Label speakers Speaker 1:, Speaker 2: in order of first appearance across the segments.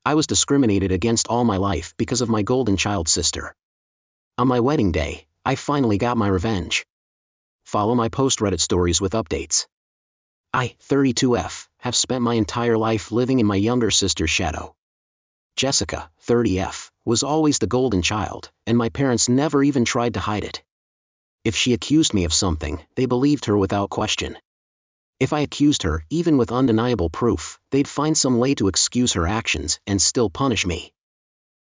Speaker 1: I was discriminated against all my life because of my golden child sister. On my wedding day, I finally got my revenge. Follow my post Reddit stories with updates. I, 32F, have spent my entire life living in my younger sister's shadow. Jessica, 30F, was always the golden child, and my parents never even tried to hide it. If she accused me of something, they believed her without question. If I accused her, even with undeniable proof, they'd find some way to excuse her actions and still punish me.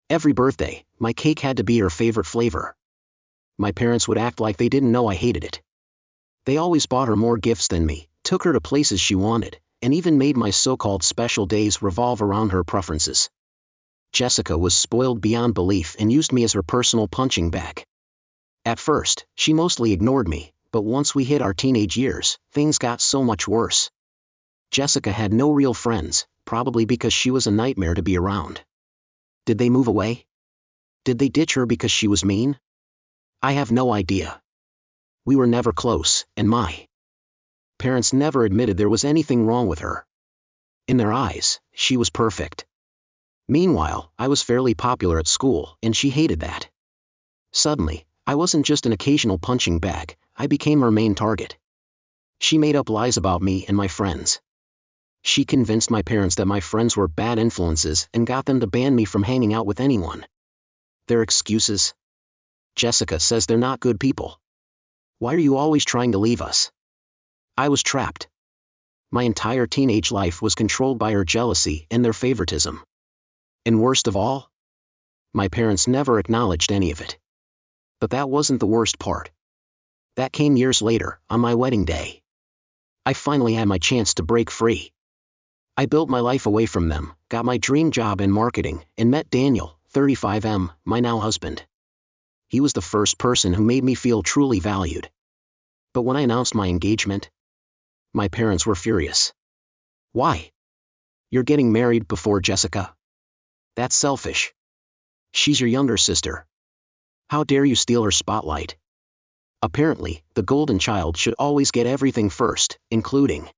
Speaker 1: Every birthday, my cake had to be her favorite flavor. My parents would act like they didn't know I hated it. They always bought her more gifts than me, took her to places she wanted, and even made my so-called special days revolve around her preferences. Jessica was spoiled beyond belief and used me as her personal punching bag. At first, she mostly ignored me, but once we hit our teenage years, things got so much worse. Jessica had no real friends, probably because she was a nightmare to be around. Did they move away? Did they ditch her because she was mean? I have no idea. We were never close, and my parents never admitted there was anything wrong with her. In their eyes, she was perfect. Meanwhile, I was fairly popular at school, and she hated that. Suddenly, I wasn't just an occasional punching bag, I became her main target. She made up lies about me and my friends. She convinced my parents that my friends were bad influences and got them to ban me from hanging out with anyone. Their excuses? Jessica says they're not good people. Why are you always trying to leave us? I was trapped. My entire teenage life was controlled by her jealousy and their favoritism. And worst of all, my parents never acknowledged any of it. But that wasn't the worst part. That came years later, on my wedding day. I finally had my chance to break free. I built my life away from them, got my dream job in marketing, and met Daniel, 35M, my now husband. He was the first person who made me feel truly valued. But when I announced my engagement, my parents were furious. Why? You're getting married before Jessica? That's selfish. She's your younger sister. How dare you steal her spotlight? Apparently, the golden child should always get everything first, including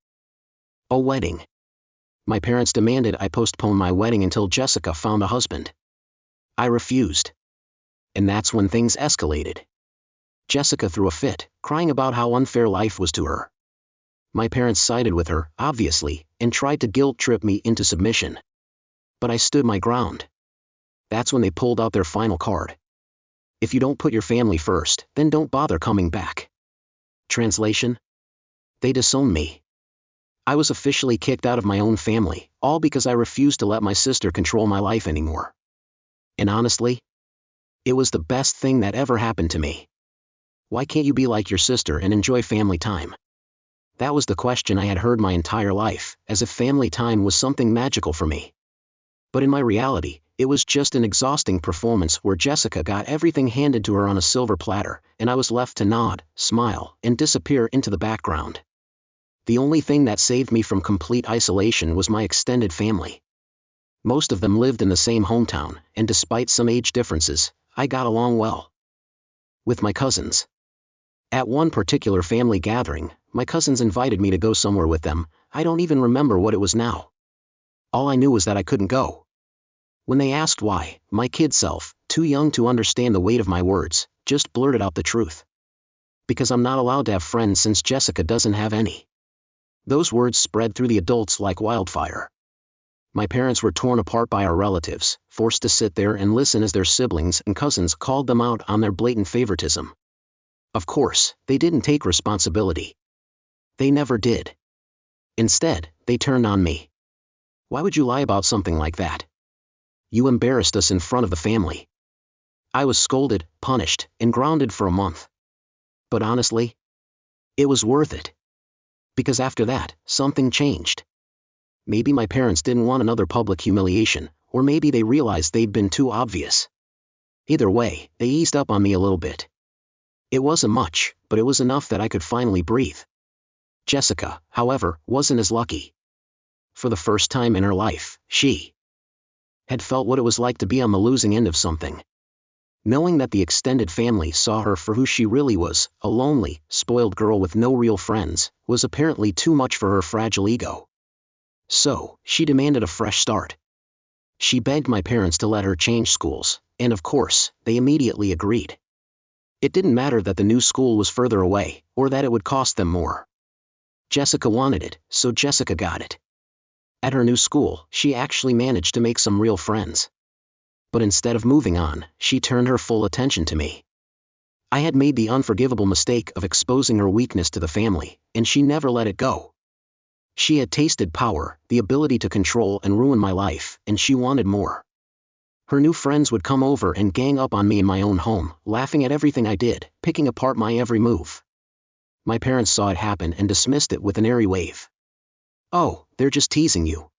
Speaker 1: a wedding. My parents demanded I postpone my wedding until Jessica found a husband. I refused. And that's when things escalated. Jessica threw a fit, crying about how unfair life was to her. My parents sided with her, obviously, and tried to guilt-trip me into submission. But I stood my ground. That's when they pulled out their final card. If you don't put your family first, then don't bother coming back. Translation? They disowned me. I was officially kicked out of my own family, all because I refused to let my sister control my life anymore. And honestly, it was the best thing that ever happened to me. Why can't you be like your sister and enjoy family time? That was the question I had heard my entire life, as if family time was something magical for me. But in my reality, it was just an exhausting performance where Jessica got everything handed to her on a silver platter, and I was left to nod, smile, and disappear into the background. The only thing that saved me from complete isolation was my extended family. Most of them lived in the same hometown, and despite some age differences, I got along well with my cousins. At one particular family gathering, my cousins invited me to go somewhere with them. I don't even remember what it was now. All I knew was that I couldn't go. When they asked why, my kid self, too young to understand the weight of my words, just blurted out the truth. Because I'm not allowed to have friends since Jessica doesn't have any. Those words spread through the adults like wildfire. My parents were torn apart by our relatives, forced to sit there and listen as their siblings and cousins called them out on their blatant favoritism. Of course, they didn't take responsibility. They never did. Instead, they turned on me. Why would you lie about something like that? You embarrassed us in front of the family. I was scolded, punished, and grounded for a month. But honestly, it was worth it. Because after that, something changed. Maybe my parents didn't want another public humiliation, or maybe they realized they'd been too obvious. Either way, they eased up on me a little bit. It wasn't much, but it was enough that I could finally breathe. Jessica, however, wasn't as lucky. For the first time in her life, she had felt what it was like to be on the losing end of something. Knowing that the extended family saw her for who she really was, a lonely, spoiled girl with no real friends, was apparently too much for her fragile ego. So, she demanded a fresh start. She begged my parents to let her change schools, and of course, they immediately agreed. It didn't matter that the new school was further away, or that it would cost them more. Jessica wanted it, so Jessica got it. At her new school, she actually managed to make some real friends. But instead of moving on, she turned her full attention to me. I had made the unforgivable mistake of exposing her weakness to the family, and she never let it go. She had tasted power, the ability to control and ruin my life, and she wanted more. Her new friends would come over and gang up on me in my own home, laughing at everything I did, picking apart my every move. My parents saw it happen and dismissed it with an airy wave. "Oh, they're just teasing you."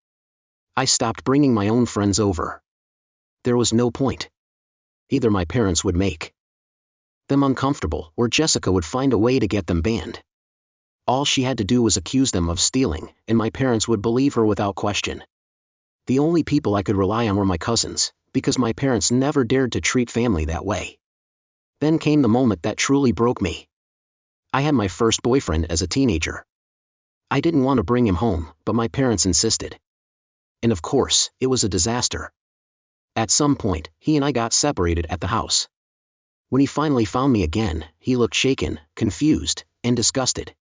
Speaker 1: I stopped bringing my own friends over. There was no point. Either my parents would make them uncomfortable, or Jessica would find a way to get them banned. All she had to do was accuse them of stealing, and my parents would believe her without question. The only people I could rely on were my cousins, because my parents never dared to treat family that way. Then came the moment that truly broke me. I had my first boyfriend as a teenager. I didn't want to bring him home, but my parents insisted. And of course, it was a disaster. At some point, he and I got separated at the house. When he finally found me again, he looked shaken, confused, and disgusted.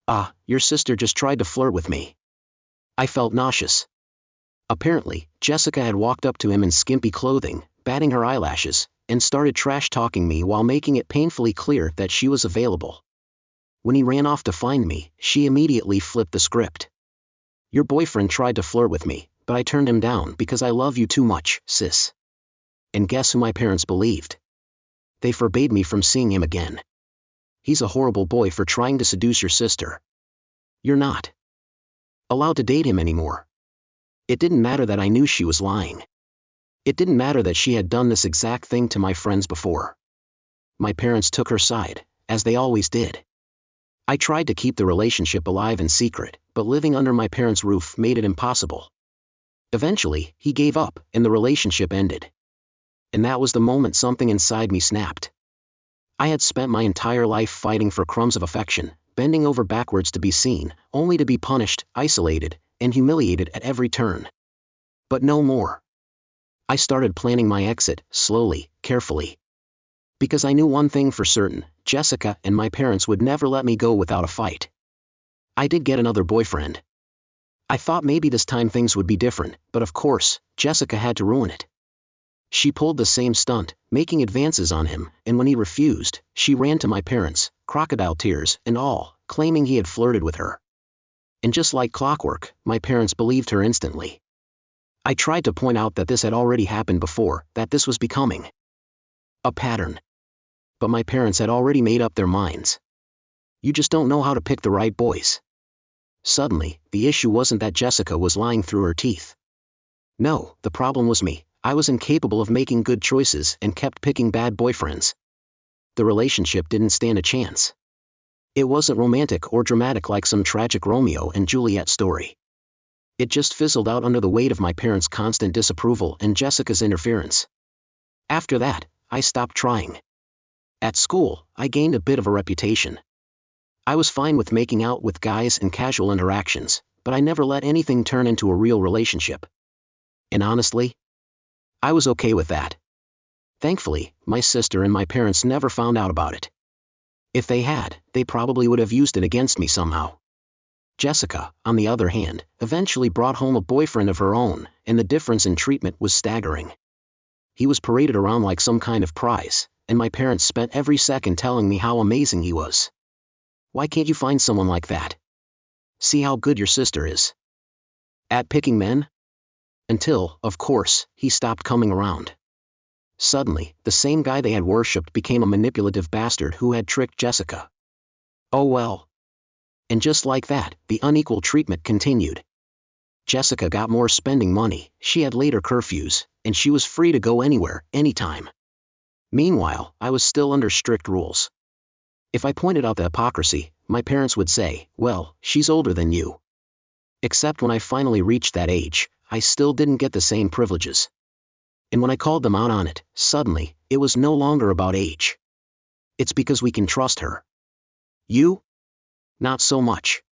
Speaker 1: "Ah, your sister just tried to flirt with me." I felt nauseous. Apparently, Jessica had walked up to him in skimpy clothing, batting her eyelashes, and started trash-talking me while making it painfully clear that she was available. When he ran off to find me, she immediately flipped the script. "Your boyfriend tried to flirt with me, but I turned him down because I love you too much, sis." And guess who my parents believed? They forbade me from seeing him again. "He's a horrible boy for trying to seduce your sister. You're not allowed to date him anymore." It didn't matter that I knew she was lying. It didn't matter that she had done this exact thing to my friends before. My parents took her side, as they always did. I tried to keep the relationship alive in secret, but living under my parents' roof made it impossible. Eventually, he gave up, and the relationship ended. And that was the moment something inside me snapped. I had spent my entire life fighting for crumbs of affection, bending over backwards to be seen, only to be punished, isolated, and humiliated at every turn. But no more. I started planning my exit, slowly, carefully. Because I knew one thing for certain: Jessica and my parents would never let me go without a fight. I did get another boyfriend. I thought maybe this time things would be different, but of course, Jessica had to ruin it. She pulled the same stunt, making advances on him, and when he refused, she ran to my parents, crocodile tears and all, claiming he had flirted with her. And just like clockwork, my parents believed her instantly. I tried to point out that this had already happened before, that this was becoming a pattern. But my parents had already made up their minds. "You just don't know how to pick the right boys." Suddenly, the issue wasn't that Jessica was lying through her teeth. No, the problem was me. I was incapable of making good choices and kept picking bad boyfriends. The relationship didn't stand a chance. It wasn't romantic or dramatic like some tragic Romeo and Juliet story. It just fizzled out under the weight of my parents' constant disapproval and Jessica's interference. After that, I stopped trying. At school, I gained a bit of a reputation. I was fine with making out with guys and casual interactions, but I never let anything turn into a real relationship. And honestly, I was okay with that. Thankfully, my sister and my parents never found out about it. If they had, they probably would have used it against me somehow. Jessica, on the other hand, eventually brought home a boyfriend of her own, and the difference in treatment was staggering. He was paraded around like some kind of prize, and my parents spent every second telling me how amazing he was. "Why can't you find someone like that? See how good your sister is at picking men?" Until, of course, he stopped coming around. Suddenly, the same guy they had worshipped became a manipulative bastard who had tricked Jessica. Oh well. And just like that, the unequal treatment continued. Jessica got more spending money, she had later curfews, and she was free to go anywhere, anytime. Meanwhile, I was still under strict rules. If I pointed out the hypocrisy, my parents would say, "Well, she's older than you." Except when I finally reached that age, I still didn't get the same privileges. And when I called them out on it, suddenly, it was no longer about age. "It's because we can trust her. You? Not so much."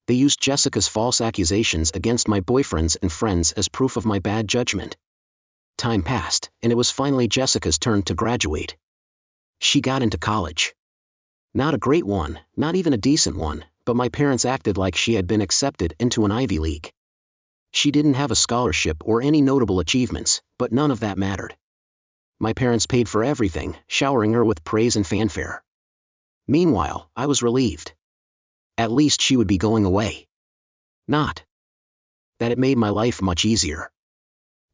Speaker 1: They used Jessica's false accusations against my boyfriends and friends as proof of my bad judgment. Time passed, and it was finally Jessica's turn to graduate. She got into college. Not a great one, not even a decent one, but my parents acted like she had been accepted into an Ivy League. She didn't have a scholarship or any notable achievements, but none of that mattered. My parents paid for everything, showering her with praise and fanfare. Meanwhile, I was relieved. At least she would be going away. Not that it made my life much easier.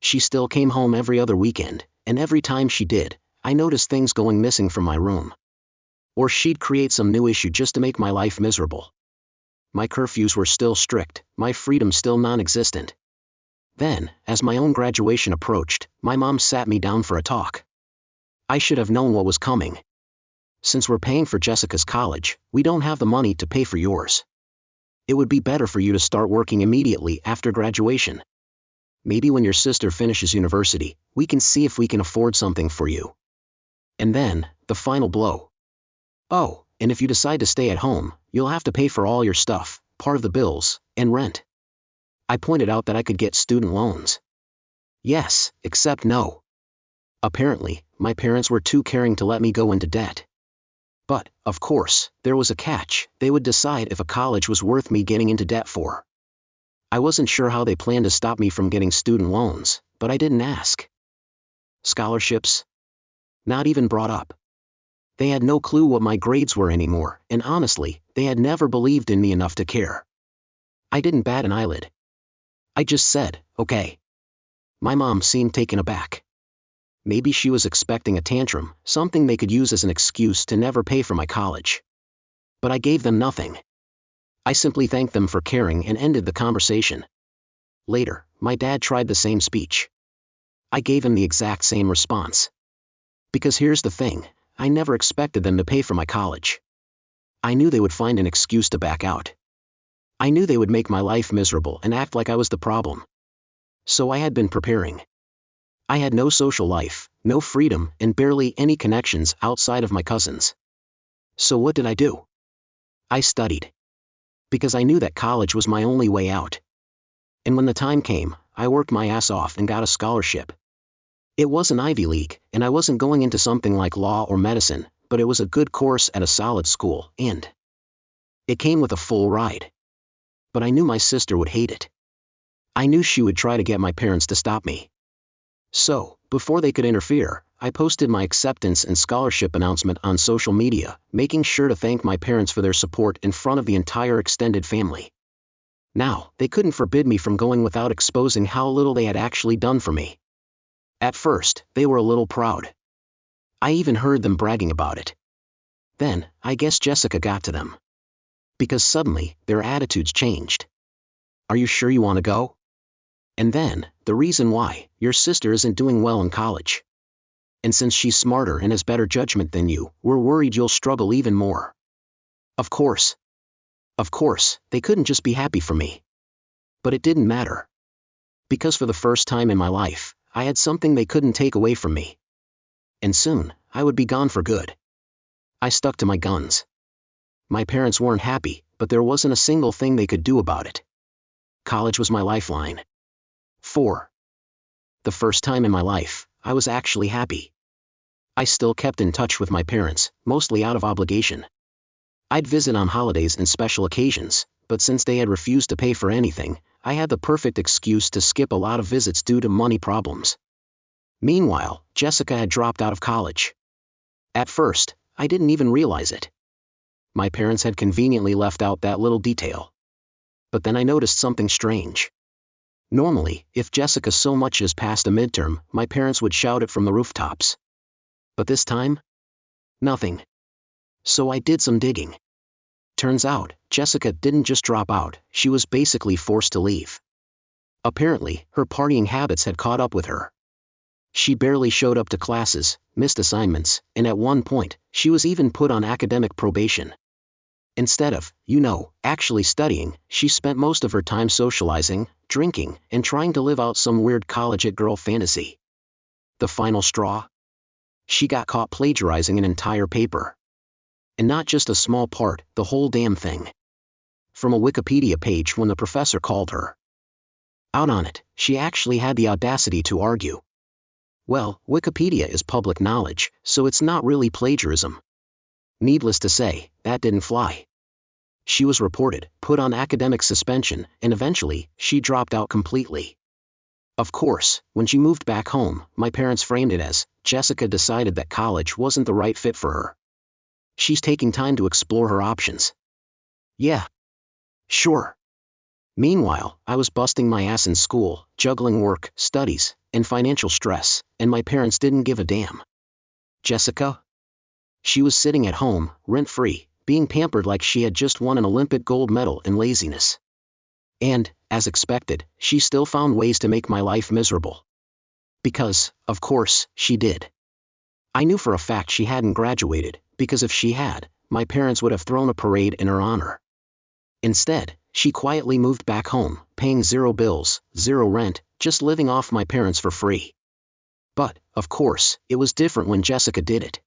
Speaker 1: She still came home every other weekend, and every time she did, I noticed things going missing from my room. Or she'd create some new issue just to make my life miserable. My curfews were still strict, my freedom still non-existent. Then, as my own graduation approached, my mom sat me down for a talk. I should have known what was coming. Since we're paying for Jessica's college, we don't have the money to pay for yours. It would be better for you to start working immediately after graduation. Maybe when your sister finishes university, we can see if we can afford something for you. And then, the final blow. Oh, and if you decide to stay at home, you'll have to pay for all your stuff, part of the bills, and rent. I pointed out that I could get student loans. Yes, except no. Apparently, my parents were too caring to let me go into debt. But, of course, there was a catch. They would decide if a college was worth me getting into debt for. I wasn't sure how they planned to stop me from getting student loans, but I didn't ask. Scholarships? Not even brought up. They had no clue what my grades were anymore, and honestly, they had never believed in me enough to care. I didn't bat an eyelid. I just said, okay. My mom seemed taken aback. Maybe she was expecting a tantrum, something they could use as an excuse to never pay for my college. But I gave them nothing. I simply thanked them for caring and ended the conversation. Later, my dad tried the same speech. I gave him the exact same response. Because here's the thing, I never expected them to pay for my college. I knew they would find an excuse to back out. I knew they would make my life miserable and act like I was the problem. So I had been preparing. I had no social life, no freedom, and barely any connections outside of my cousins. So what did I do? I studied. Because I knew that college was my only way out. And when the time came, I worked my ass off and got a scholarship. It was an Ivy League, and I wasn't going into something like law or medicine, but it was a good course at a solid school, and it came with a full ride. But I knew my sister would hate it. I knew she would try to get my parents to stop me. So, before they could interfere, I posted my acceptance and scholarship announcement on social media, making sure to thank my parents for their support in front of the entire extended family. Now, they couldn't forbid me from going without exposing how little they had actually done for me. At first, they were a little proud. I even heard them bragging about it. Then, I guess Jessica got to them. Because suddenly, their attitudes changed. Are you sure you want to go? And then, the reason why, your sister isn't doing well in college. And since she's smarter and has better judgment than you, we're worried you'll struggle even more. Of course, they couldn't just be happy for me. But it didn't matter. Because for the first time in my life, I had something they couldn't take away from me. And soon, I would be gone for good. I stuck to my guns. My parents weren't happy, but there wasn't a single thing they could do about it. College was my lifeline. 4. The first time in my life, I was actually happy. I still kept in touch with my parents, mostly out of obligation. I'd visit on holidays and special occasions, but since they had refused to pay for anything, I had the perfect excuse to skip a lot of visits due to money problems. Meanwhile, Jessica had dropped out of college. At first, I didn't even realize it. My parents had conveniently left out that little detail. But then I noticed something strange. Normally, if Jessica so much as passed a midterm, my parents would shout it from the rooftops. But this time? Nothing. So I did some digging. Turns out, Jessica didn't just drop out, she was basically forced to leave. Apparently, her partying habits had caught up with her. She barely showed up to classes, missed assignments, and at one point, she was even put on academic probation. Instead of, actually studying, she spent most of her time socializing, drinking, and trying to live out some weird college-it-girl fantasy. The final straw? She got caught plagiarizing an entire paper. And not just a small part, the whole damn thing. from a Wikipedia page when the professor called her out on it. She actually had the audacity to argue. Well, Wikipedia is public knowledge, so it's not really plagiarism. Needless to say, that didn't fly. She was reported, put on academic suspension, and eventually, she dropped out completely. Of course, when she moved back home, my parents framed it as, Jessica decided that college wasn't the right fit for her. She's taking time to explore her options. Yeah. Sure. Meanwhile, I was busting my ass in school, juggling work, studies, and financial stress, and my parents didn't give a damn. Jessica? She was sitting at home, rent-free, being pampered like she had just won an Olympic gold medal in laziness. And, as expected, she still found ways to make my life miserable. Because, of course, she did. I knew for a fact she hadn't graduated, because if she had, my parents would have thrown a parade in her honor. Instead, she quietly moved back home, paying 0 bills, 0 rent, just living off my parents for free. But, of course, it was different when Jessica did it.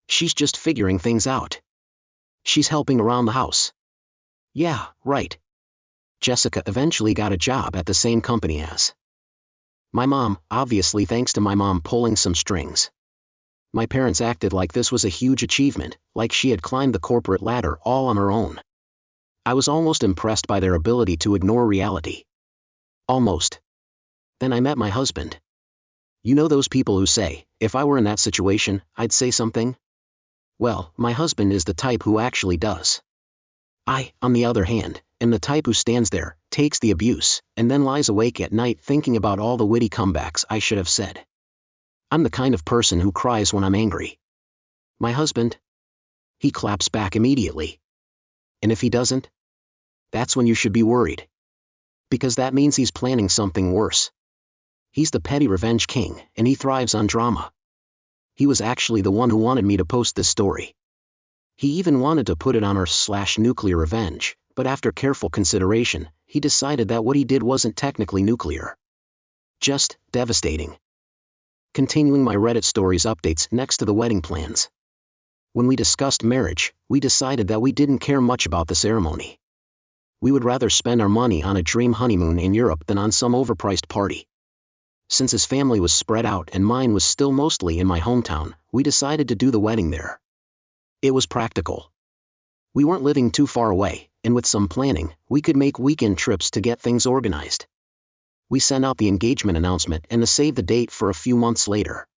Speaker 1: She's just figuring things out. She's helping around the house. Yeah, right. Jessica eventually got a job at the same company as my mom, obviously thanks to my mom pulling some strings. My parents acted like this was a huge achievement, like she had climbed the corporate ladder all on her own. I was almost impressed by their ability to ignore reality. Almost. Then I met my husband. You know those people who say, if I were in that situation, I'd say something? Well, my husband is the type who actually does. I, on the other hand, am the type who stands there, takes the abuse, and then lies awake at night thinking about all the witty comebacks I should have said. I'm the kind of person who cries when I'm angry. My husband? He claps back immediately. And if he doesn't? That's when you should be worried. Because that means he's planning something worse. He's the petty revenge king, and he thrives on drama. He was actually the one who wanted me to post this story. He even wanted to put it on r/nuclear revenge, but after careful consideration, he decided that what he did wasn't technically nuclear. Just devastating. Continuing my Reddit stories updates next to the wedding plans. When we discussed marriage, we decided that we didn't care much about the ceremony. We would rather spend our money on a dream honeymoon in Europe than on some overpriced party. Since his family was spread out and mine was still mostly in my hometown, we decided to do the wedding there. It was practical. We weren't living too far away, and with some planning, we could make weekend trips to get things organized. We sent out the engagement announcement and the save the date for a few months later.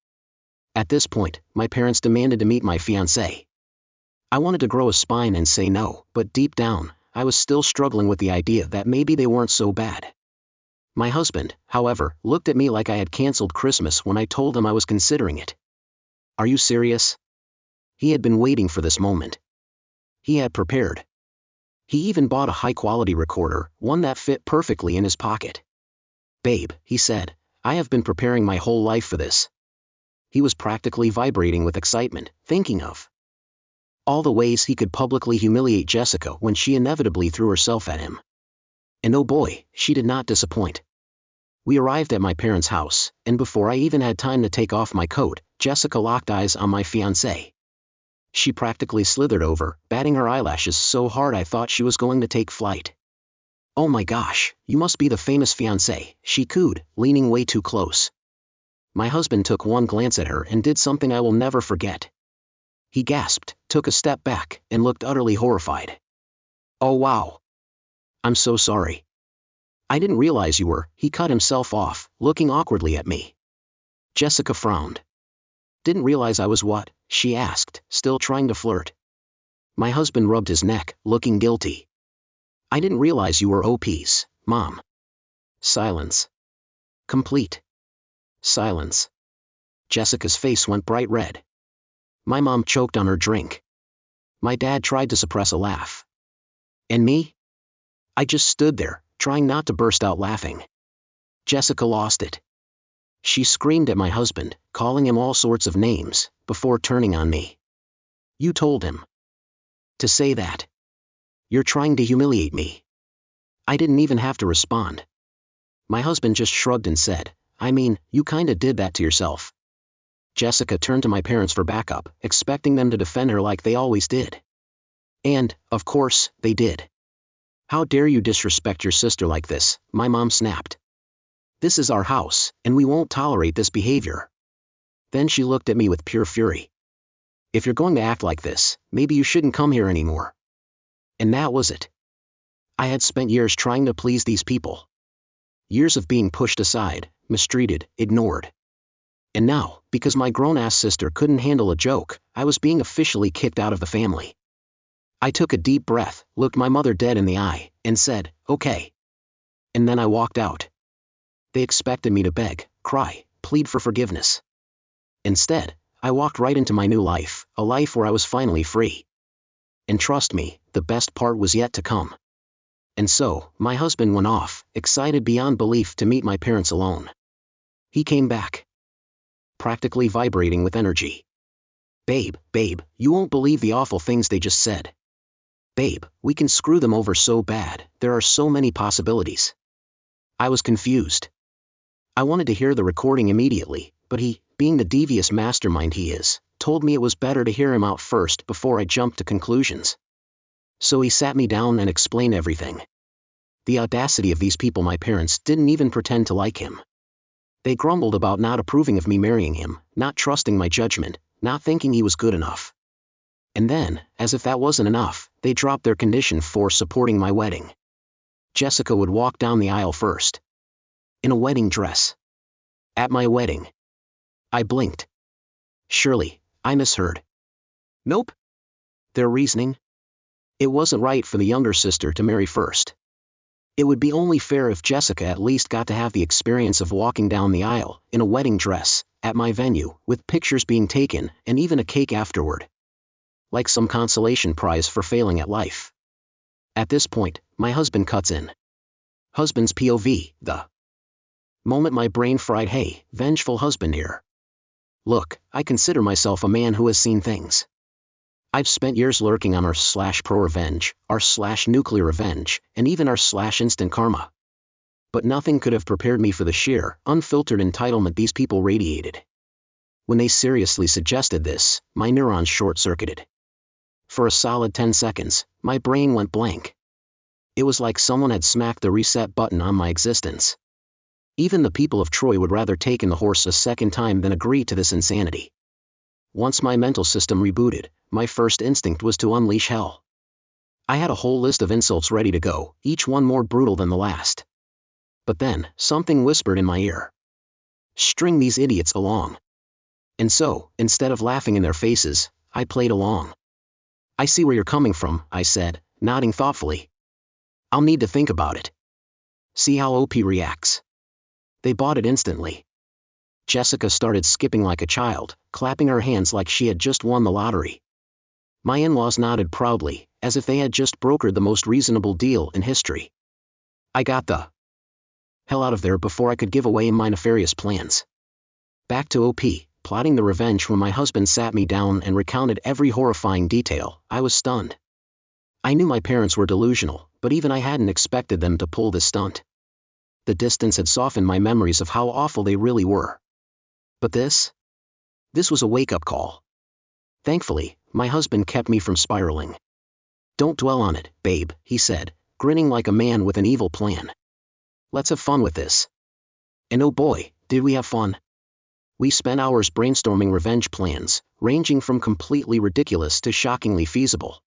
Speaker 1: At this point, my parents demanded to meet my fiancé. I wanted to grow a spine and say no, but deep down, I was still struggling with the idea that maybe they weren't so bad. My husband, however, looked at me like I had canceled Christmas when I told him I was considering it. Are you serious? He had been waiting for this moment. He had prepared. He even bought a high-quality recorder, one that fit perfectly in his pocket. Babe, he said, I have been preparing my whole life for this. He was practically vibrating with excitement, thinking of all the ways he could publicly humiliate Jessica when she inevitably threw herself at him. And oh boy, she did not disappoint. We arrived at my parents' house, and before I even had time to take off my coat, Jessica locked eyes on my fiancé. She practically slithered over, batting her eyelashes so hard I thought she was going to take flight. Oh my gosh, you must be the famous fiancé, she cooed, leaning way too close. My husband took one glance at her and did something I will never forget. He gasped, took a step back, and looked utterly horrified. Oh wow. I'm so sorry. I didn't realize you were, he cut himself off, looking awkwardly at me. Jessica frowned. Didn't realize I was what? She asked, still trying to flirt. My husband rubbed his neck, looking guilty. I didn't realize you were OPs, Mom. Silence. Complete. Silence. Jessica's face went bright red. My mom choked on her drink. My dad tried to suppress a laugh. And me? I just stood there, trying not to burst out laughing. Jessica lost it. She screamed at my husband, calling him all sorts of names, before turning on me. You told him to say that. You're trying to humiliate me. I didn't even have to respond. My husband just shrugged and said, I mean, you kinda did that to yourself. Jessica turned to my parents for backup, expecting them to defend her like they always did. And, of course, they did. How dare you disrespect your sister like this, my mom snapped. This is our house, and we won't tolerate this behavior. Then she looked at me with pure fury. If you're going to act like this, maybe you shouldn't come here anymore. And that was it. I had spent years trying to please these people. Years of being pushed aside, mistreated, ignored. And now, because my grown-ass sister couldn't handle a joke, I was being officially kicked out of the family. I took a deep breath, looked my mother dead in the eye, and said, "Okay." And then I walked out. They expected me to beg, cry, plead for forgiveness. Instead, I walked right into my new life, a life where I was finally free. And trust me, the best part was yet to come. And so, my husband went off, excited beyond belief to meet my parents alone. He came back, practically vibrating with energy. Babe, you won't believe the awful things they just said. Babe, we can screw them over so bad, there are so many possibilities. I was confused. I wanted to hear the recording immediately, but he, being the devious mastermind he is, told me it was better to hear him out first before I jumped to conclusions. So he sat me down and explained everything. The audacity of these people. My parents didn't even pretend to like him. They grumbled about not approving of me marrying him, not trusting my judgment, not thinking he was good enough. And then, as if that wasn't enough, they dropped their condition for supporting my wedding. Jessica would walk down the aisle first. In a wedding dress. At my wedding. I blinked. Surely, I misheard. Nope. Their reasoning? It wasn't right for the younger sister to marry first. It would be only fair if Jessica at least got to have the experience of walking down the aisle, in a wedding dress, at my venue, with pictures being taken, and even a cake afterward. Like some consolation prize for failing at life. At this point, my husband cuts in. Husband's POV, the moment my brain fried. Hey, vengeful husband here. Look, I consider myself a man who has seen things. I've spent years lurking on r/pro revenge, r/nuclear revenge, and even r/instant karma. But nothing could have prepared me for the sheer, unfiltered entitlement these people radiated. When they seriously suggested this, my neurons short-circuited. For a solid 10 seconds, my brain went blank. It was like someone had smacked the reset button on my existence. Even the people of Troy would rather take in the horse a second time than agree to this insanity. Once my mental system rebooted, my first instinct was to unleash hell. I had a whole list of insults ready to go, each one more brutal than the last. But then, something whispered in my ear. String these idiots along. And so, instead of laughing in their faces, I played along. I see where you're coming from, I said, nodding thoughtfully. I'll need to think about it. See how OP reacts. They bought it instantly. Jessica started skipping like a child, clapping her hands like she had just won the lottery. My in-laws nodded proudly, as if they had just brokered the most reasonable deal in history. I got the hell out of there before I could give away my nefarious plans. Back to OP, plotting the revenge. When my husband sat me down and recounted every horrifying detail, I was stunned. I knew my parents were delusional, but even I hadn't expected them to pull this stunt. The distance had softened my memories of how awful they really were. But this was a wake-up call. Thankfully, my husband kept me from spiraling. Don't dwell on it, babe, he said, grinning like a man with an evil plan. Let's have fun with this. And oh boy, did we have fun. We spent hours brainstorming revenge plans, ranging from completely ridiculous to shockingly feasible.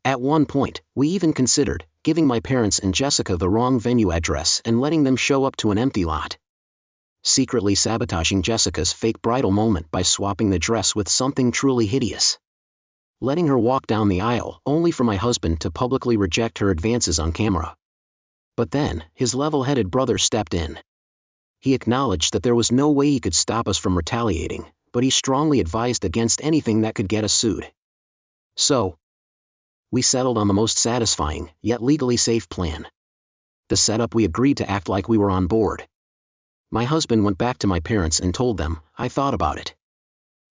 Speaker 1: At one point, we even considered giving my parents and Jessica the wrong venue address and letting them show up to an empty lot. Secretly sabotaging Jessica's fake bridal moment by swapping the dress with something truly hideous. Letting her walk down the aisle only for my husband to publicly reject her advances on camera. But then, his level-headed brother stepped in. He acknowledged that there was no way he could stop us from retaliating, but he strongly advised against anything that could get us sued. So, we settled on the most satisfying, yet legally safe plan. The setup. We agreed to act like we were on board. My husband went back to my parents and told them, I thought about it.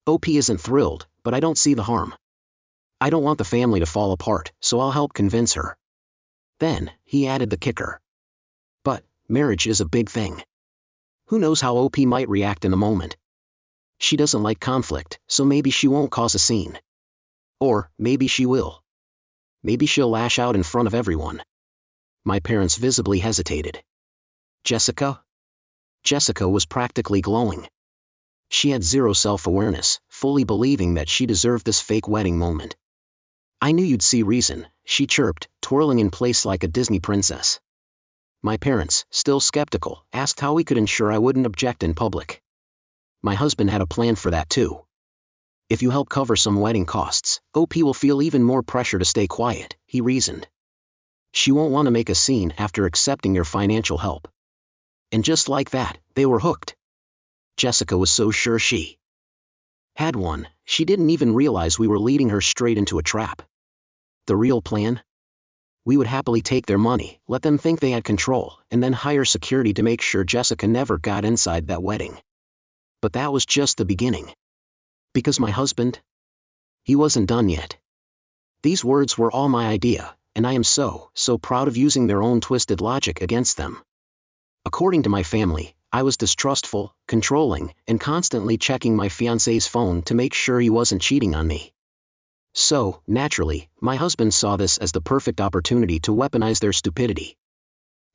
Speaker 1: OP isn't thrilled, but I don't see the harm. I don't want the family to fall apart, so I'll help convince her. Then, he added the kicker. But, marriage is a big thing. Who knows how OP might react in the moment? She doesn't like conflict, so maybe she won't cause a scene. Or, maybe she will. Maybe she'll lash out in front of everyone. My parents visibly hesitated. Jessica? Jessica was practically glowing. She had zero self-awareness, fully believing that she deserved this fake wedding moment. I knew you'd see reason, she chirped, twirling in place like a Disney princess. My parents, still skeptical, asked how we could ensure I wouldn't object in public. My husband had a plan for that too. If you help cover some wedding costs, OP will feel even more pressure to stay quiet, he reasoned. She won't want to make a scene after accepting your financial help. And just like that, they were hooked. Jessica was so sure she had one, she didn't even realize we were leading her straight into a trap. The real plan? We would happily take their money, let them think they had control, and then hire security to make sure Jessica never got inside that wedding. But that was just the beginning. Because my husband? He wasn't done yet. These words were all my idea, and I am so proud of using their own twisted logic against them. According to my family, I was distrustful, controlling, and constantly checking my fiancé's phone to make sure he wasn't cheating on me. So, naturally, my husband saw this as the perfect opportunity to weaponize their stupidity.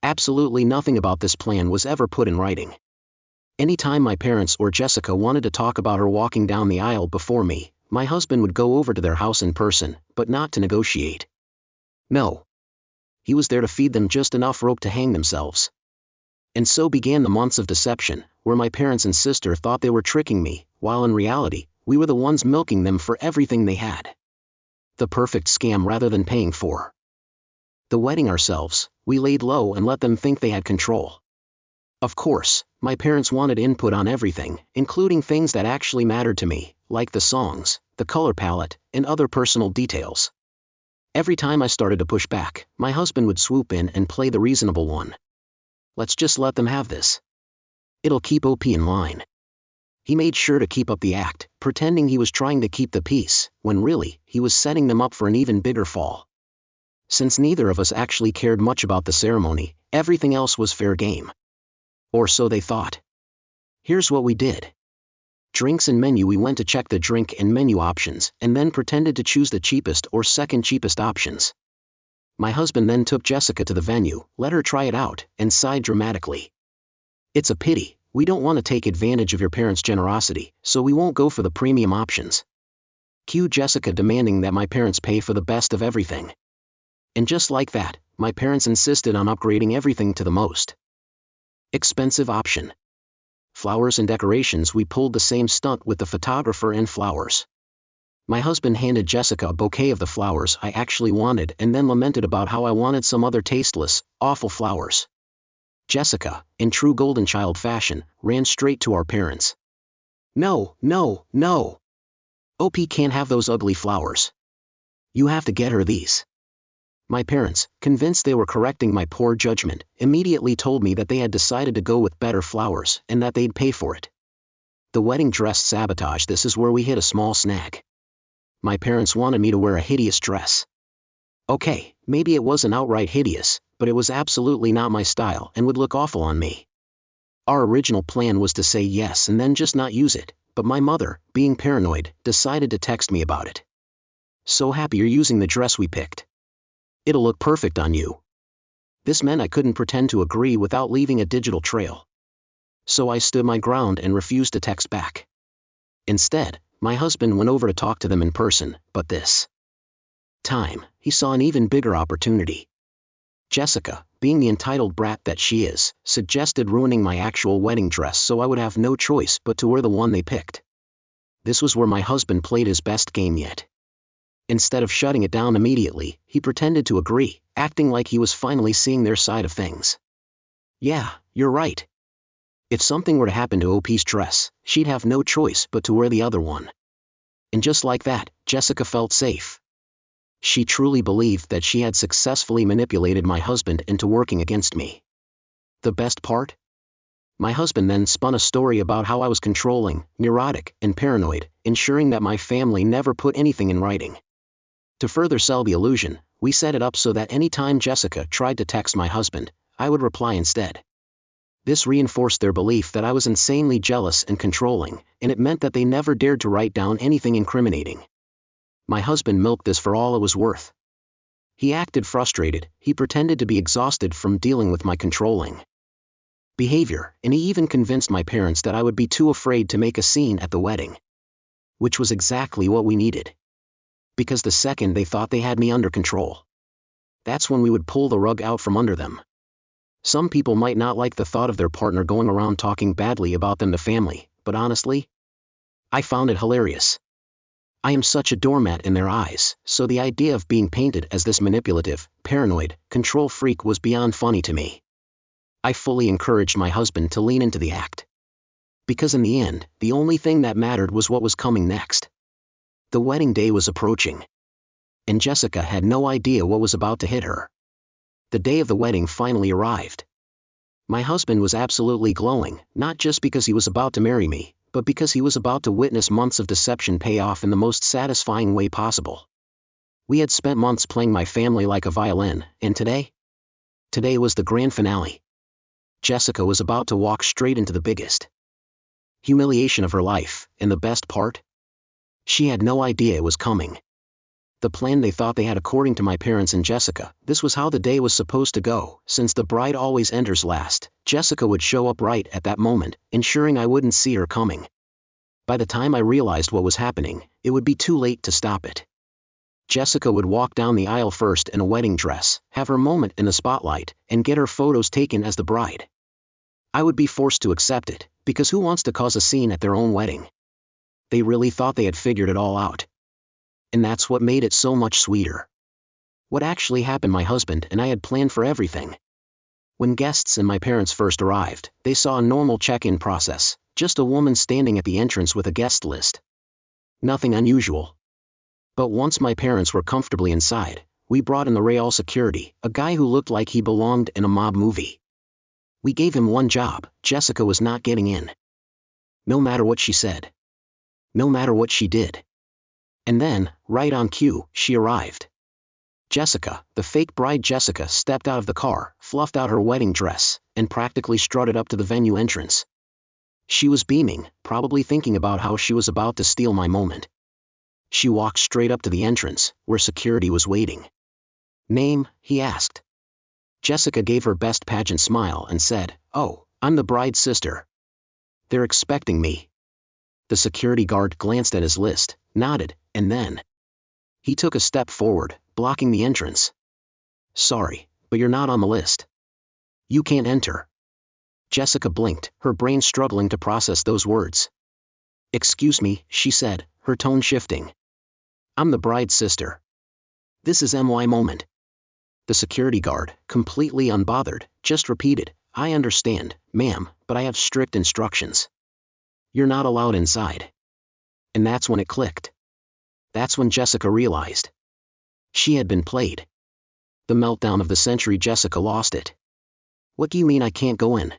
Speaker 1: Absolutely nothing about this plan was ever put in writing. Anytime my parents or Jessica wanted to talk about her walking down the aisle before me, my husband would go over to their house in person, but not to negotiate. No. He was there to feed them just enough rope to hang themselves. And so began the months of deception, where my parents and sister thought they were tricking me, while in reality, we were the ones milking them for everything they had. The perfect scam rather than paying for the wedding ourselves, we laid low and let them think they had control. Of course, my parents wanted input on everything, including things that actually mattered to me, like the songs, the color palette, and other personal details. Every time I started to push back, my husband would swoop in and play the reasonable one. Let's just let them have this. It'll keep OP in line. He made sure to keep up the act, pretending he was trying to keep the peace, when really, he was setting them up for an even bigger fall. Since neither of us actually cared much about the ceremony, everything else was fair game. Or so they thought. Here's what we did. Drinks and menu. We went to check the drink and menu options, and then pretended to choose the cheapest or second cheapest options. My husband then took Jessica to the venue, let her try it out, and sighed dramatically. It's a pity, we don't want to take advantage of your parents' generosity, so we won't go for the premium options. Cue Jessica demanding that my parents pay for the best of everything. And just like that, my parents insisted on upgrading everything to the most expensive option. Flowers and decorations. We pulled the same stunt with the photographer and flowers. My husband handed Jessica a bouquet of the flowers I actually wanted and then lamented about how I wanted some other tasteless, awful flowers. Jessica, in true golden child fashion, ran straight to our parents. No, no, no. OP can't have those ugly flowers. You have to get her these. My parents, convinced they were correcting my poor judgment, immediately told me that they had decided to go with better flowers and that they'd pay for it. The wedding dress sabotage. This is where we hit a small snag. My parents wanted me to wear a hideous dress. Okay, maybe it wasn't outright hideous, but it was absolutely not my style and would look awful on me. Our original plan was to say yes and then just not use it, but my mother, being paranoid, decided to text me about it. So happy you're using the dress we picked. It'll look perfect on you. This meant I couldn't pretend to agree without leaving a digital trail. So I stood my ground and refused to text back. Instead, my husband went over to talk to them in person, but this time, he saw an even bigger opportunity. Jessica, being the entitled brat that she is, suggested ruining my actual wedding dress so I would have no choice but to wear the one they picked. This was where my husband played his best game yet. Instead of shutting it down immediately, he pretended to agree, acting like he was finally seeing their side of things. Yeah, you're right. If something were to happen to OP's dress, she'd have no choice but to wear the other one. And just like that, Jessica felt safe. She truly believed that she had successfully manipulated my husband into working against me. The best part? My husband then spun a story about how I was controlling, neurotic, and paranoid, ensuring that my family never put anything in writing. To further sell the illusion, we set it up so that any time Jessica tried to text my husband, I would reply instead. This reinforced their belief that I was insanely jealous and controlling, and it meant that they never dared to write down anything incriminating. My husband milked this for all it was worth. He acted frustrated, he pretended to be exhausted from dealing with my controlling behavior, and he even convinced my parents that I would be too afraid to make a scene at the wedding. Which was exactly what we needed. Because the second they thought they had me under control, that's when we would pull the rug out from under them. Some people might not like the thought of their partner going around talking badly about them to family, but honestly, I found it hilarious. I am such a doormat in their eyes, so the idea of being painted as this manipulative, paranoid, control freak was beyond funny to me. I fully encouraged my husband to lean into the act. Because in the end, the only thing that mattered was what was coming next. The wedding day was approaching. And Jessica had no idea what was about to hit her. The day of the wedding finally arrived. My husband was absolutely glowing, not just because he was about to marry me, but because he was about to witness months of deception pay off in the most satisfying way possible. We had spent months playing my family like a violin, and today? Today was the grand finale. Jessica was about to walk straight into the biggest humiliation of her life, and the best part? She had no idea it was coming. The plan they thought they had according to my parents and Jessica, this was how the day was supposed to go. Since the bride always enters last, Jessica would show up right at that moment, ensuring I wouldn't see her coming. By the time I realized what was happening, it would be too late to stop it. Jessica would walk down the aisle first in a wedding dress, have her moment in the spotlight, and get her photos taken as the bride. I would be forced to accept it, because who wants to cause a scene at their own wedding? They really thought they had figured it all out. And that's what made it so much sweeter. What actually happened? My husband and I had planned for everything. When guests and my parents first arrived, they saw a normal check-in process, just a woman standing at the entrance with a guest list. Nothing unusual. But once my parents were comfortably inside, we brought in the real security, a guy who looked like he belonged in a mob movie. We gave him one job: Jessica was not getting in. No matter what she said. No matter what she did. And then, right on cue, she arrived. Jessica, the fake bride Jessica, stepped out of the car, fluffed out her wedding dress, and practically strutted up to the venue entrance. She was beaming, probably thinking about how she was about to steal my moment. She walked straight up to the entrance, where security was waiting. "Name?" he asked. Jessica gave her best pageant smile and said, "Oh, I'm the bride's sister. They're expecting me." The security guard glanced at his list, nodded, and then he took a step forward, blocking the entrance. "Sorry, but you're not on the list. You can't enter." Jessica blinked, her brain struggling to process those words. "Excuse me," she said, her tone shifting. "I'm the bride's sister. This is my moment." The security guard, completely unbothered, just repeated, "I understand, ma'am, but I have strict instructions. You're not allowed inside." And that's when it clicked. That's when Jessica realized. She had been played. The meltdown of the century. Jessica lost it. "What do you mean I can't go in?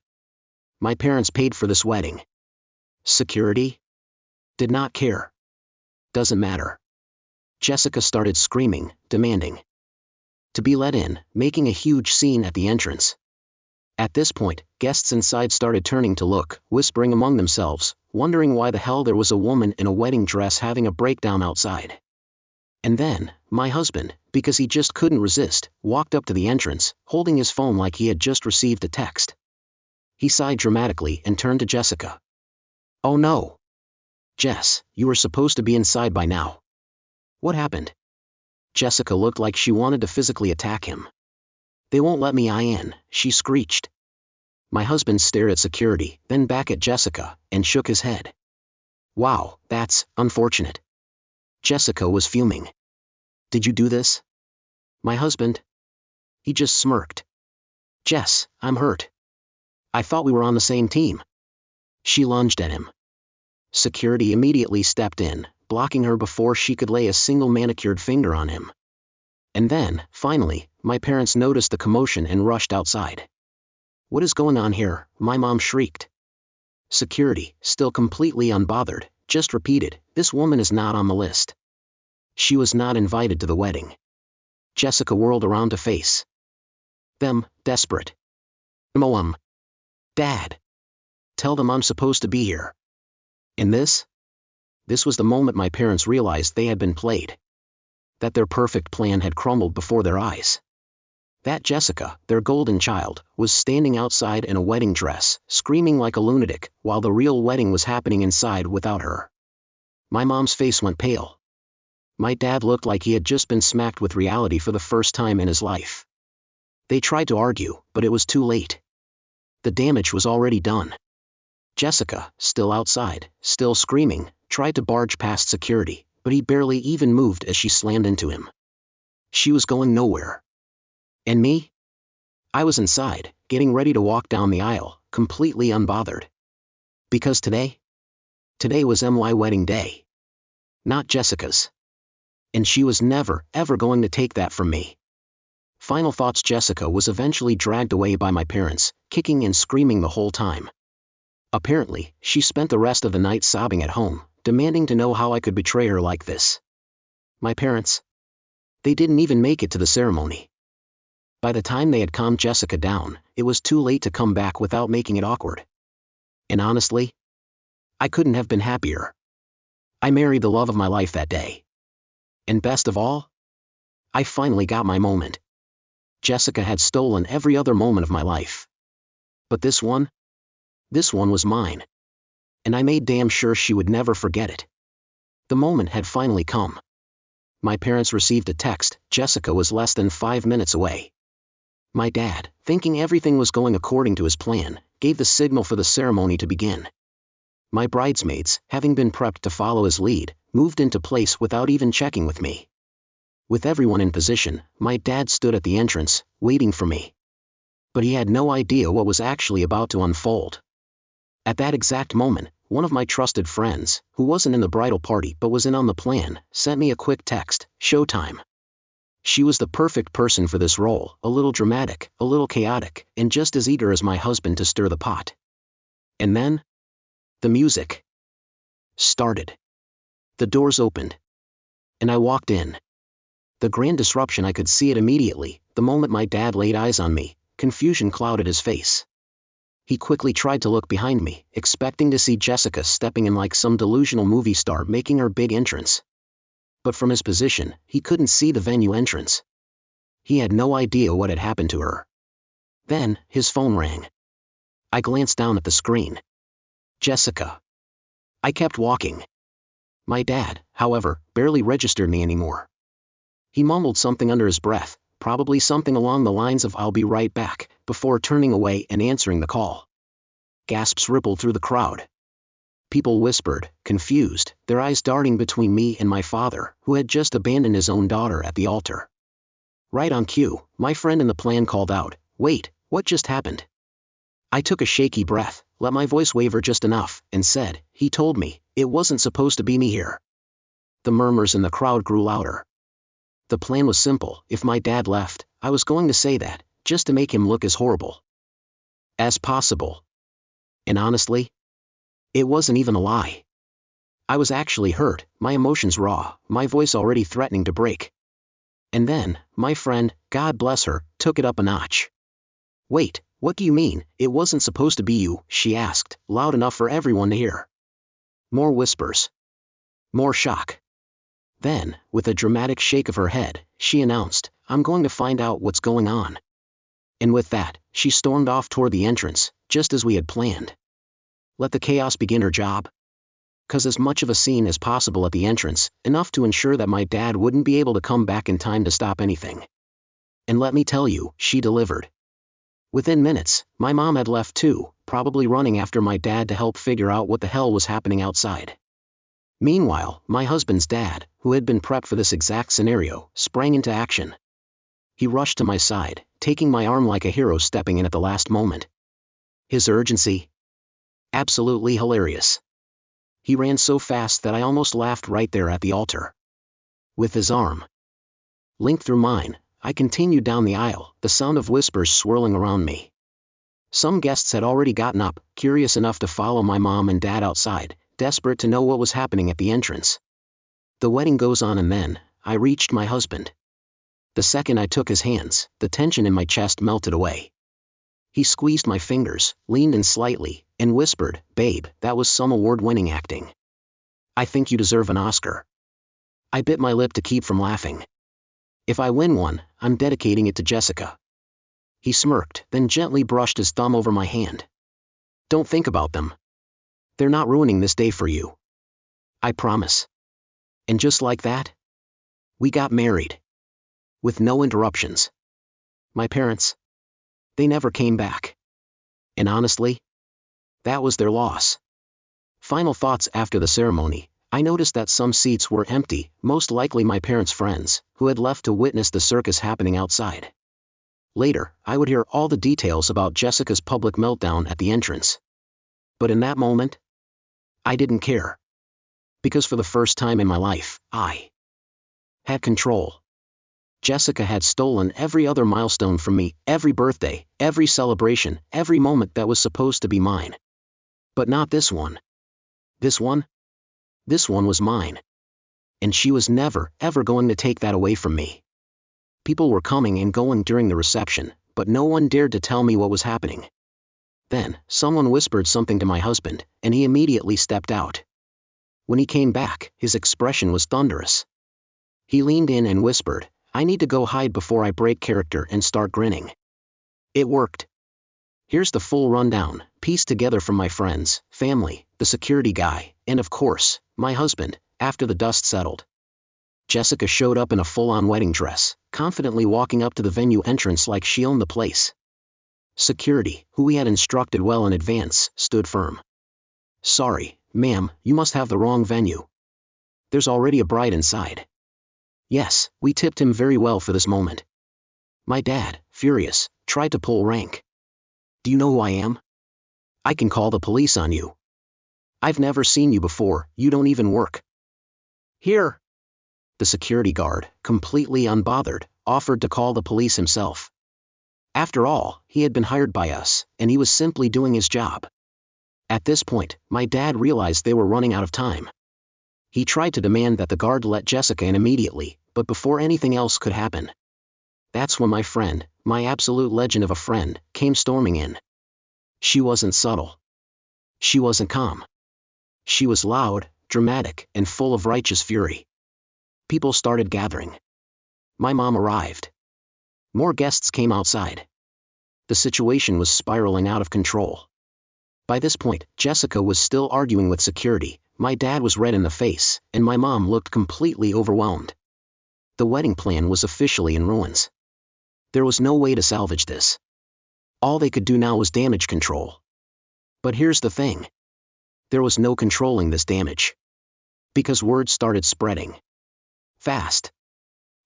Speaker 1: My parents paid for this wedding." Security? Did not care. "Doesn't matter." Jessica started screaming, demanding to be let in, making a huge scene at the entrance. At this point, guests inside started turning to look, whispering among themselves, wondering why the hell there was a woman in a wedding dress having a breakdown outside. And then, my husband, because he just couldn't resist, walked up to the entrance, holding his phone like he had just received a text. He sighed dramatically and turned to Jessica. "Oh no. Jess, you were supposed to be inside by now. What happened?" Jessica looked like she wanted to physically attack him. "They won't let me in," she screeched. My husband stared at security, then back at Jessica, and shook his head. "Wow, that's unfortunate." Jessica was fuming. "Did you do this?" "My husband?" He just smirked. "Jess, I'm hurt. I thought we were on the same team." She lunged at him. Security immediately stepped in, blocking her before she could lay a single manicured finger on him. And then, finally, my parents noticed the commotion and rushed outside. "What is going on here?" my mom shrieked. Security, still completely unbothered, just repeated, "This woman is not on the list. She was not invited to the wedding." Jessica whirled around to face them, desperate. Dad. Tell them I'm supposed to be here." And this was the moment my parents realized they had been played. that their perfect plan had crumbled before their eyes. That Jessica, their golden child, was standing outside in a wedding dress, screaming like a lunatic, while the real wedding was happening inside without her. My mom's face went pale. My dad looked like he had just been smacked with reality for the first time in his life. They tried to argue, but it was too late. The damage was already done. Jessica, still outside, still screaming, tried to barge past security, but he barely even moved as she slammed into him. She was going nowhere. And me? I was inside, getting ready to walk down the aisle, completely unbothered. Because today was my wedding day. Not Jessica's. And she was never, ever going to take that from me. Final thoughts. Jessica was eventually dragged away by my parents, kicking and screaming the whole time. Apparently, she spent the rest of the night sobbing at home, demanding to know how I could betray her like this. My parents? They didn't even make it to the ceremony. By the time they had calmed Jessica down, it was too late to come back without making it awkward. And honestly, I couldn't have been happier. I married the love of my life that day. And best of all, I finally got my moment. Jessica had stolen every other moment of my life. But this one was mine. And I made damn sure she would never forget it. The moment had finally come. My parents received a text. Jessica was less than 5 minutes away. My dad, thinking everything was going according to his plan, gave the signal for the ceremony to begin. My bridesmaids, having been prepped to follow his lead, moved into place without even checking with me. With everyone in position, my dad stood at the entrance, waiting for me. But he had no idea what was actually about to unfold. At that exact moment, one of my trusted friends, who wasn't in the bridal party but was in on the plan, sent me a quick text, "Showtime." She was the perfect person for this role, a little dramatic, a little chaotic, and just as eager as my husband to stir the pot. And then, the music started. The doors opened. And I walked in. The grand disruption, I could see it immediately. The moment my dad laid eyes on me, confusion clouded his face. He quickly tried to look behind me, expecting to see Jessica stepping in like some delusional movie star making her big entrance. But from his position, he couldn't see the venue entrance. He had no idea what had happened to her. Then, his phone rang. I glanced down at the screen. Jessica. I kept walking. My dad, however, barely registered me anymore. He mumbled something under his breath, probably something along the lines of "I'll be right back," before turning away and answering the call. Gasps rippled through the crowd. People whispered, confused, their eyes darting between me and my father, who had just abandoned his own daughter at the altar. Right on cue, my friend in the plan called out, "Wait, what just happened?" I took a shaky breath, let my voice waver just enough, and said, "He told me, it wasn't supposed to be me here." The murmurs in the crowd grew louder. The plan was simple. If my dad left, I was going to say that, just to make him look as horrible as possible. And honestly, it wasn't even a lie. I was actually hurt, my emotions raw, my voice already threatening to break. And then, my friend, God bless her, took it up a notch. "Wait, what do you mean, it wasn't supposed to be you?" she asked, loud enough for everyone to hear. More whispers. More shock. Then, with a dramatic shake of her head, she announced, "I'm going to find out what's going on." And with that, she stormed off toward the entrance, just as we had planned. Let the chaos begin her job. 'Cause as much of a scene as possible at the entrance, enough to ensure that my dad wouldn't be able to come back in time to stop anything. And let me tell you, she delivered. Within minutes, my mom had left too, probably running after my dad to help figure out what the hell was happening outside. Meanwhile, my husband's dad, who had been prepped for this exact scenario, sprang into action. He rushed to my side, taking my arm like a hero stepping in at the last moment. His urgency? Absolutely hilarious. He ran so fast that I almost laughed right there at the altar. With his arm linked through mine, I continued down the aisle, the sound of whispers swirling around me. Some guests had already gotten up, curious enough to follow my mom and dad outside, desperate to know what was happening at the entrance. The wedding goes on, and then, I reached my husband. The second I took his hands, the tension in my chest melted away. He squeezed my fingers, leaned in slightly, and whispered, "Babe, that was some award-winning acting. I think you deserve an Oscar." I bit my lip to keep from laughing. If I win one, I'm dedicating it to Jessica. He smirked, then gently brushed his thumb over my hand. Don't think about them. They're not ruining this day for you. I promise. And just like that, we got married. With no interruptions. My parents, they never came back. And honestly, that was their loss. Final thoughts after the ceremony. I noticed that some seats were empty, most likely my parents' friends, who had left to witness the circus happening outside. Later, I would hear all the details about Jessica's public meltdown at the entrance. But in that moment, I didn't care. Because for the first time in my life, I had control. Jessica had stolen every other milestone from me, every birthday, every celebration, every moment that was supposed to be mine. But not this one. This one? This one was mine. And she was never, ever going to take that away from me. People were coming and going during the reception, but no one dared to tell me what was happening. Then, someone whispered something to my husband, and he immediately stepped out. When he came back, his expression was thunderous. He leaned in and whispered, I need to go hide before I break character and start grinning. It worked. Here's the full rundown, pieced together from my friends, family, the security guy, and of course, my husband, after the dust settled. Jessica showed up in a full-on wedding dress, confidently walking up to the venue entrance like she owned the place. Security, who we had instructed well in advance, stood firm. Sorry, ma'am, you must have the wrong venue. There's already a bride inside. Yes, we tipped him very well for this moment. My dad, furious, tried to pull rank. Do you know who I am? I can call the police on you. I've never seen you before, you don't even work here. The security guard, completely unbothered, offered to call the police himself. After all, he had been hired by us, and he was simply doing his job. At this point, my dad realized they were running out of time. He tried to demand that the guard let Jessica in immediately, but before anything else could happen. That's when my friend, my absolute legend of a friend, came storming in. She wasn't subtle. She wasn't calm. She was loud, dramatic, and full of righteous fury. People started gathering. My mom arrived. More guests came outside. The situation was spiraling out of control. By this point, Jessica was still arguing with security, my dad was red in the face, and my mom looked completely overwhelmed. The wedding plan was officially in ruins. There was no way to salvage this. All they could do now was damage control. But here's the thing. There was no controlling this damage. Because word started spreading. Fast.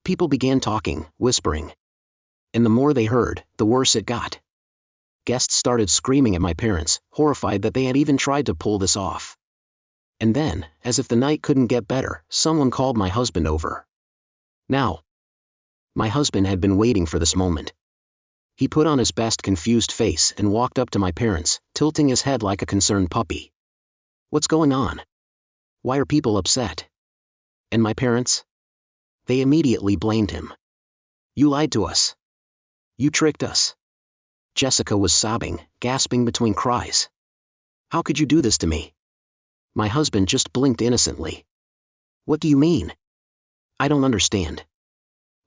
Speaker 1: People began talking, whispering. And the more they heard, the worse it got. Guests started screaming at my parents, horrified that they had even tried to pull this off. And then, as if the night couldn't get better, someone called my husband over. Now. My husband had been waiting for this moment. He put on his best confused face and walked up to my parents, tilting his head like a concerned puppy. What's going on? Why are people upset? And my parents? They immediately blamed him. You lied to us. You tricked us. Jessica was sobbing, gasping between cries. How could you do this to me? My husband just blinked innocently. What do you mean? I don't understand.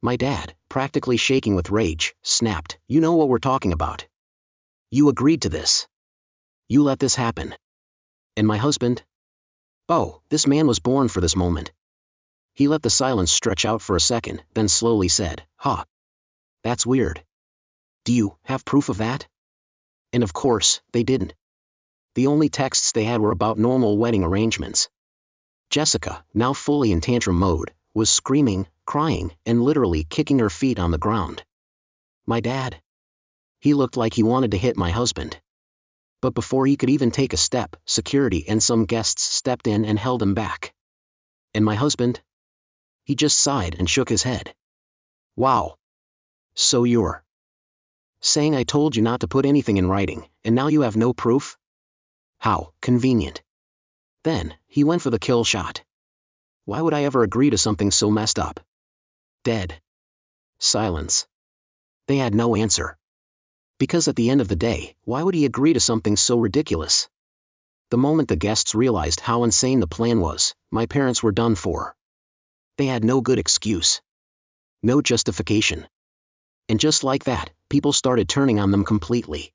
Speaker 1: My dad, practically shaking with rage, snapped, You know what we're talking about. You agreed to this. You let this happen. And my husband? Oh, this man was born for this moment. He let the silence stretch out for a second, then slowly said, Huh. That's weird. Do you have proof of that? And of course, they didn't. The only texts they had were about normal wedding arrangements. Jessica, now fully in tantrum mode, was screaming, crying, and literally kicking her feet on the ground. My dad? He looked like he wanted to hit my husband. But before he could even take a step, security and some guests stepped in and held him back. And my husband? He just sighed and shook his head. Wow. So you're saying I told you not to put anything in writing, and now you have no proof? How convenient. Then, he went for the kill shot. Why would I ever agree to something so messed up? Dead. Silence. They had no answer. Because at the end of the day, why would he agree to something so ridiculous? The moment the guests realized how insane the plan was, my parents were done for. They had no good excuse. No justification. And just like that, people started turning on them completely.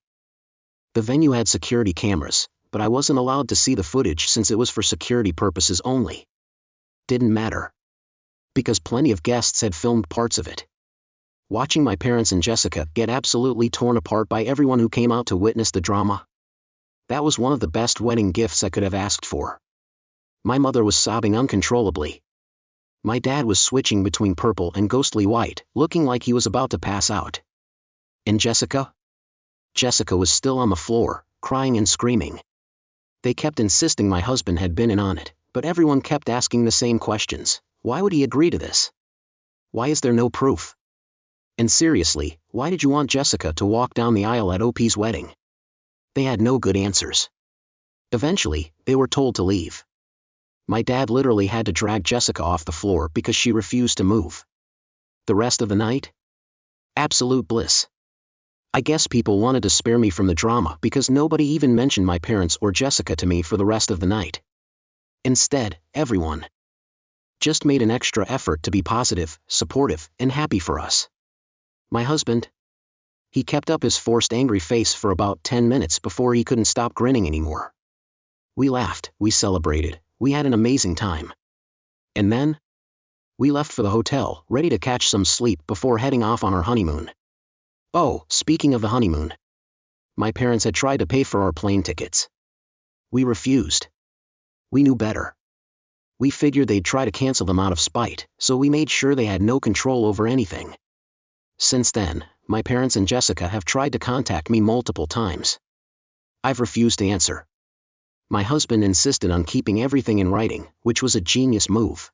Speaker 1: The venue had security cameras, but I wasn't allowed to see the footage since it was for security purposes only. Didn't matter. Because plenty of guests had filmed parts of it. Watching my parents and Jessica get absolutely torn apart by everyone who came out to witness the drama. That was one of the best wedding gifts I could have asked for. My mother was sobbing uncontrollably. My dad was switching between purple and ghostly white, looking like he was about to pass out. And Jessica? Jessica was still on the floor, crying and screaming. They kept insisting my husband had been in on it, but everyone kept asking the same questions. Why would he agree to this? Why is there no proof? And seriously, why did you want Jessica to walk down the aisle at OP's wedding? They had no good answers. Eventually, they were told to leave. My dad literally had to drag Jessica off the floor because she refused to move. The rest of the night? Absolute bliss. I guess people wanted to spare me from the drama because nobody even mentioned my parents or Jessica to me for the rest of the night. Instead, everyone just made an extra effort to be positive, supportive, and happy for us. My husband? He kept up his forced angry face for about 10 minutes before he couldn't stop grinning anymore. We laughed, we celebrated, we had an amazing time. And then? We left for the hotel, ready to catch some sleep before heading off on our honeymoon. Oh, speaking of the honeymoon. My parents had tried to pay for our plane tickets. We refused. We knew better. We figured they'd try to cancel them out of spite, so we made sure they had no control over anything. Since then, my parents and Jessica have tried to contact me multiple times. I've refused to answer. My husband insisted on keeping everything in writing, which was a genius move.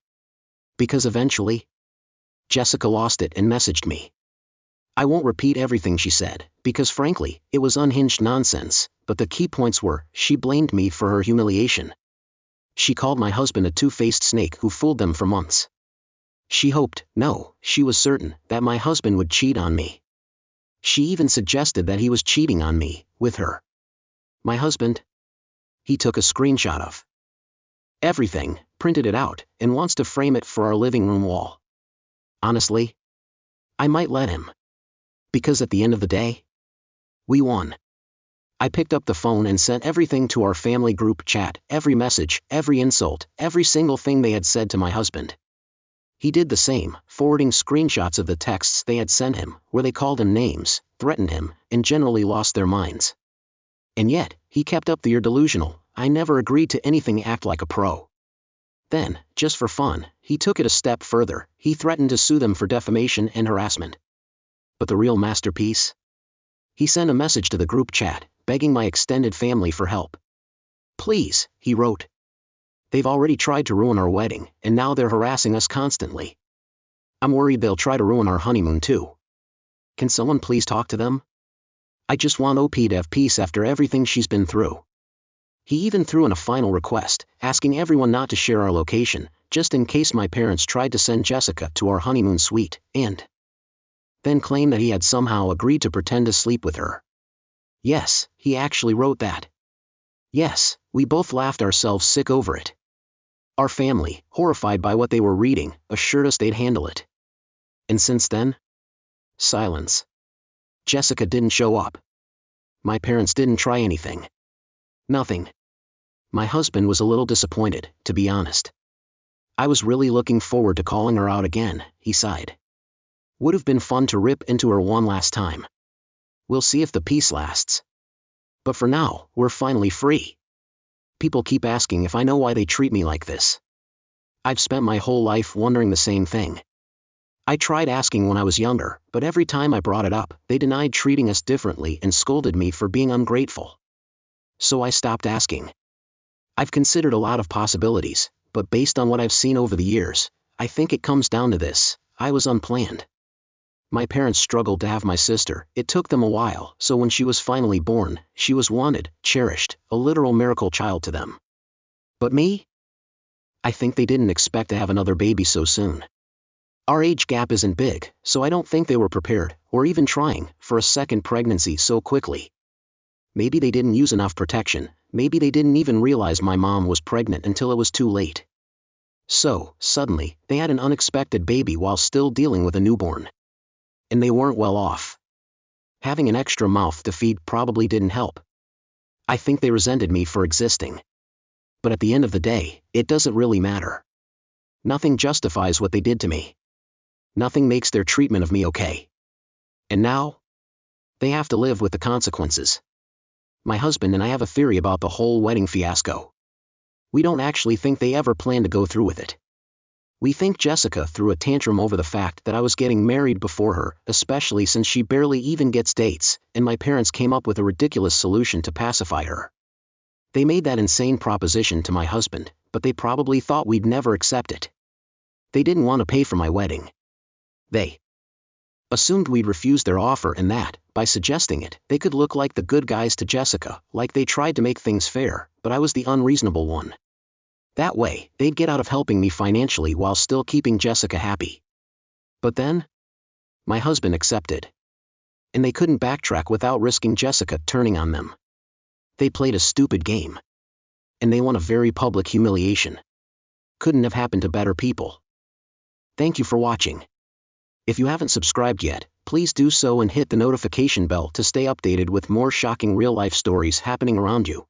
Speaker 1: Because eventually, Jessica lost it and messaged me. I won't repeat everything she said, because frankly, it was unhinged nonsense, but the key points were, she blamed me for her humiliation. She called my husband a two-faced snake who fooled them for months. She hoped, no, she was certain, that my husband would cheat on me. She even suggested that he was cheating on me, with her. My husband? He took a screenshot of everything, printed it out, and wants to frame it for our living room wall. Honestly, I might let him. Because at the end of the day, we won. I picked up the phone and sent everything to our family group chat, every message, every insult, every single thing they had said to my husband. He did the same, forwarding screenshots of the texts they had sent him, where they called him names, threatened him, and generally lost their minds. And yet, he kept up the "you're delusional, I never agreed to anything" act like a pro. Then, just for fun, he took it a step further, he threatened to sue them for defamation and harassment. But the real masterpiece? He sent a message to the group chat, begging my extended family for help. Please, he wrote. They've already tried to ruin our wedding, and now they're harassing us constantly. I'm worried they'll try to ruin our honeymoon too. Can someone please talk to them? I just want OP to have peace after everything she's been through. He even threw in a final request, asking everyone not to share our location, just in case my parents tried to send Jessica to our honeymoon suite, and then claimed that he had somehow agreed to pretend to sleep with her. Yes, he actually wrote that. Yes, we both laughed ourselves sick over it. Our family, horrified by what they were reading, assured us they'd handle it. And since then? Silence. Jessica didn't show up. My parents didn't try anything. Nothing. My husband was a little disappointed, to be honest. I was really looking forward to calling her out again, he sighed. Would have been fun to rip into her one last time. We'll see if the peace lasts. But for now, we're finally free. People keep asking if I know why they treat me like this. I've spent my whole life wondering the same thing. I tried asking when I was younger, but every time I brought it up, they denied treating us differently and scolded me for being ungrateful. So I stopped asking. I've considered a lot of possibilities, but based on what I've seen over the years, I think it comes down to this: I was unplanned. My parents struggled to have my sister, it took them a while, so when she was finally born, she was wanted, cherished, a literal miracle child to them. But me? I think they didn't expect to have another baby so soon. Our age gap isn't big, so I don't think they were prepared, or even trying, for a second pregnancy so quickly. Maybe they didn't use enough protection, maybe they didn't even realize my mom was pregnant until it was too late. So, suddenly, they had an unexpected baby while still dealing with a newborn. And they weren't well off. Having an extra mouth to feed probably didn't help. I think they resented me for existing. But at the end of the day, it doesn't really matter. Nothing justifies what they did to me. Nothing makes their treatment of me okay. And now? They have to live with the consequences. My husband and I have a theory about the whole wedding fiasco. We don't actually think they ever planned to go through with it. We think Jessica threw a tantrum over the fact that I was getting married before her, especially since she barely even gets dates, and my parents came up with a ridiculous solution to pacify her. They made that insane proposition to my husband, but they probably thought we'd never accept it. They didn't want to pay for my wedding. They assumed we'd refuse their offer and that, by suggesting it, they could look like the good guys to Jessica, like they tried to make things fair, but I was the unreasonable one. That way, they'd get out of helping me financially while still keeping Jessica happy. But then, my husband accepted. And they couldn't backtrack without risking Jessica turning on them. They played a stupid game. And they won a very public humiliation. Couldn't have happened to better people. Thank you for watching. If you haven't subscribed yet, please do so and hit the notification bell to stay updated with more shocking real-life stories happening around you.